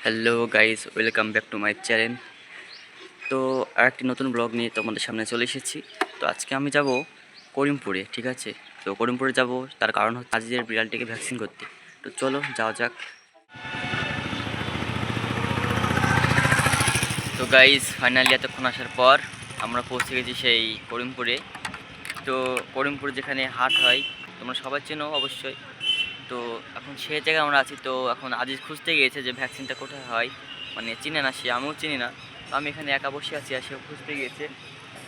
Hello guys, welcome back to my channel. তো আরেকটি নতুন ব্লগ নিয়ে তোমাদের সামনে চলে এসেছি। তো আজকে আমি যাব করিমপুরে, ঠিক আছে। তো করিমপুরে যাব, তার কারণ হচ্ছে আজকের বিড়ালটিকে ভ্যাকসিন করতে। তো চলো যাওয়া যাক। তো গাইস, ফাইনালি এতক্ষণ আসার পর আমরা পৌঁছে গেছি সেই করিমপুরে। তো করিমপুর যেখানে হাট হয়, তোমরা সবাই চেনো অবশ্যই। তো এখন সেই জায়গায় আমরা আছি। তো এখন আজিজ খুঁজতে গিয়েছে যে ভ্যাকসিনটা কোথায় হয়, মানে চিনে না সে, আমিও চিনি না। তো আমি এখানে একা বসে আছি আর সেও খুঁজতে গিয়েছে।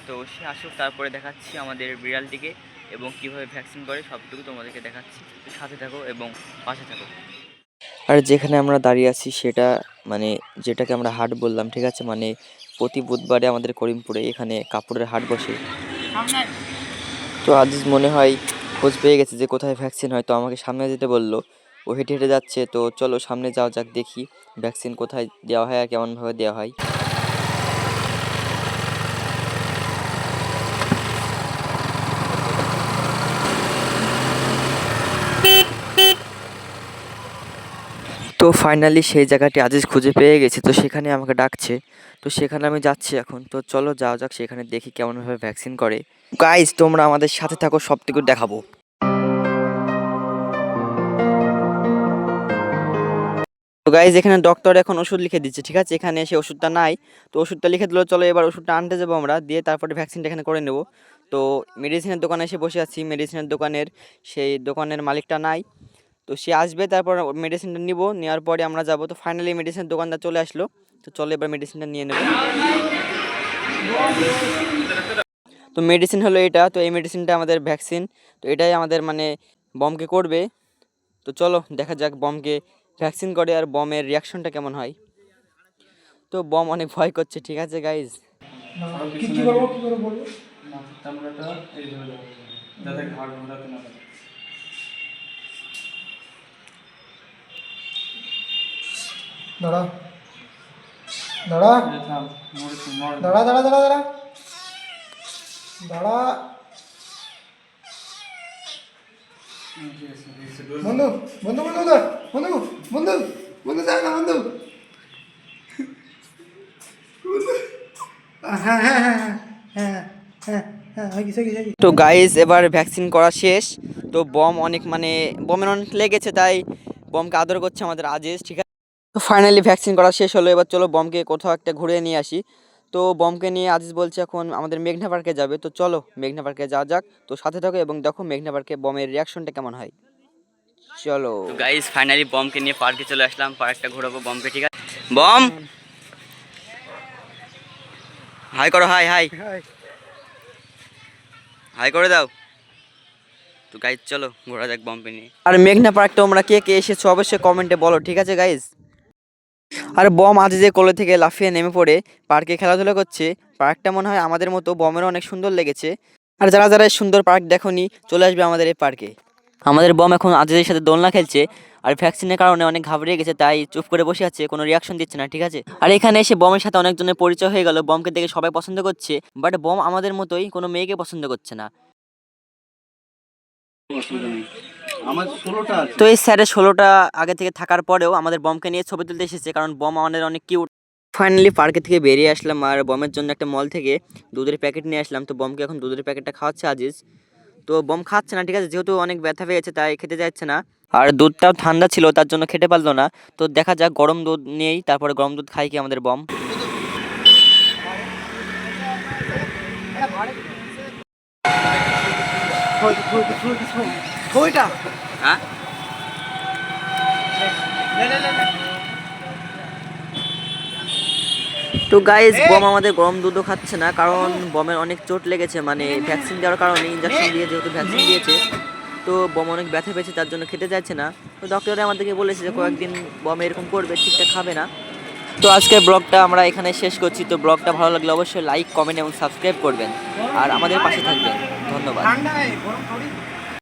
তো সে আসুক, তারপরে দেখাচ্ছি আমাদের বিড়ালটিকে এবং কীভাবে ভ্যাকসিন করে সবটুকু তোমাদেরকে দেখাচ্ছি। সাথে থাকো এবং পাশে থাকো। আর যেখানে আমরা দাঁড়িয়ে আছি সেটা মানে যেটাকে আমরা হাট বললাম, ঠিক আছে। মানে প্রতি বুধবারে আমাদের করিমপুরে এখানে কাপড়ের হাট বসে। তো আজিজ মনে হয় খোঁজ পেয়ে গেছে যে কোথায় ভ্যাকসিন হয়, তো আমাকে সামনে যেতে বললো। ও হেঁটে হেঁটে যাচ্ছে, তো চলো সামনে যাওয়া যাক, দেখি ভ্যাকসিন কোথায় দেওয়া হয় আর কেমনভাবে দেওয়া হয়। তো ফাইনালি সেই জায়গাটি আজিজ খুঁজে পেয়ে গেছে, তো সেখানে আমাকে ডাকছে। তো সেখানে আমি যাচ্ছি এখন। তো চলো যাওয়া যাক, সেখানে দেখি কেমনভাবে ভ্যাকসিন করে। গাইজ, তোমরা আমাদের সাথে থাকো, সবটুকু দেখাবো। তো গাইজ, এখানে ডক্টর এখন ওষুধ লিখে দিচ্ছে, ঠিক আছে। এখানে এসে ওষুধটা নাই, তো ওষুধটা লিখে দিল। চলো এবার ওষুধটা আনতে যাবো আমরা, দিয়ে তারপরে ভ্যাকসিনটা এখানে করে নেব। তো মেডিসিনের দোকানে এসে বসে আছি, মেডিসিনের দোকানের সেই দোকানের মালিকটা নাই। তো সে আসবে, তারপর মেডিসিনটা নিব, নেওয়ার পরে আমরা যাব। তো ফাইনালি মেডিসিনের দোকানদার চলে আসলো। তো চলো এবার মেডিসিনটা নিয়ে নেব। তো মেডিসিন হলো এটা, তো এই মেডিসিনটা আমাদের ভ্যাকসিন। তো এটাই আমাদের মানে বমকে করবে। তো চলো দেখা যাক বমকে ভ্যাকসিন করে আর বমের রিয়াকশনটা কেমন হয়। তো বম অনেক ভয় করছে, ঠিক আছে গাইজ। কি করবো বলবো মাথার চামড়াটা এইভাবে দেবো যাতে ঘাড় ঘোরাতে না পারে। দাঁড়া দাঁড়া দাঁড়া দাঁড়া দাঁড়া দাঁড়া দাঁড়া বন্ধু বন্ধু বন্ধু বন্ধু বন্ধু বন্ধু যাক না বন্ধু। হ্যাঁ হ্যাঁ হ্যাঁ হ্যাঁ হ্যাঁ হ্যাঁ হ্যাঁ। তো গাইজ, এবার ভ্যাকসিন করা শেষ। তো বম অনেক মানে বমের অনেক লেগেছে, তাই বমকে আদর করছে আমাদের আজিজ, ঠিক আছে। তো ফাইনালি ভ্যাকসিন করা শেষ হলো। এবার চলো বমকে কোথাও একটা ঘুরিয়ে নিয়ে আসি। তো বমকে নিয়ে আজিজ বলছে এখন আমাদের মেঘনা পার্কে যাবে। তো চলো মেঘনা পার্কে যাওয়া যাক। তো সাথে থাকো এবং দেখো মেঘনা পার্কে বমের রিয়াকশনটা কেমন হয়। চলো গাইজ, ফাইনালি বমকে নিয়ে পার্কে চলে আসলাম। পার্কটা ঘোরাবো বমকে, ঠিক আছে। বম হাই করো, হাই হাই হাই করে দাও। তো গাইজ চলো ঘোরা যাক বমকে নিয়ে। আর মেঘনা পার্ক তোমরা কে কে এসেছো অবশ্যই কমেন্টে বলো, ঠিক আছে গাইজ। আর বম আজিজের কোলে থেকে লাফিয়ে নেমে পড়ে পার্কে খেলাধুলা করছে। পার্কটা মনে হয় আমাদের মতো বমেরও অনেক সুন্দর লেগেছে। আর যারা যারা এই সুন্দর পার্ক দেখোনি, চলে আসবে আমাদের এই পার্কে। আমাদের বম এখন আজিজের সাথে দোলনা খেলছে। আর ভ্যাকসিনের কারণে অনেক ঘাবড়িয়ে গেছে, তাই চুপ করে বসে আছে, কোনো রিয়াকশন দিচ্ছে না, ঠিক আছে। আর এখানে এসে বমের সাথে অনেকজনের পরিচয় হয়ে গেল। বমকে দেখে সবাই পছন্দ করছে, বাট বম আমাদের মতোই কোনো মেয়েকে পছন্দ করছে না। তো এই স্যারের 16টা আগে থেকে থাকার পরেও আমাদের বমকে নিয়ে ছবি তুলতে এসেছে, কারণ বম আমাদের অনেক কিউট। ফাইনালি পার্কে থেকে বেরিয়ে আসলাম আর বমের জন্য একটা মল থেকে দুধের প্যাকেট নিয়ে আসলাম। তো বমকে এখন দুধের প্যাকেটটা খাওয়াচ্ছে আজিজ। তো বম খাচ্ছে না, ঠিক আছে, যেহেতু অনেক ব্যথা পেয়েছে তাই খেতে যাচ্ছে না। আর দুধটাও ঠান্ডা ছিল, তার জন্য খেতে পারলো না। তো দেখা যাক গরম দুধ নিয়েই তারপরে গরম দুধ খাই কি আমাদের বম। হ্যাঁ, তো গাইজ, বম আমাদের গরম দুধও খাচ্ছে না, কারণ বমের অনেক চোট লেগেছে, মানে ভ্যাকসিন দেওয়ার কারণে, ইঞ্জেকশন দিয়ে যেহেতু ভ্যাকসিন দিয়েছে। তো বম অনেক ব্যথা পেয়েছে, তার জন্য খেতে চাইছে না। তো ডক্টরে আমাদেরকে বলেছে যে কয়েকদিন বম এরকম করবে, ঠিকঠাক খাবে না। তো আজকের ব্লগটা আমরা এখানে শেষ করছি। তো ব্লগটা ভালো লাগলে অবশ্যই লাইক, কমেন্ট এবং সাবস্ক্রাইব করবেন আর আমাদের পাশে থাকবেন। ধন্যবাদ।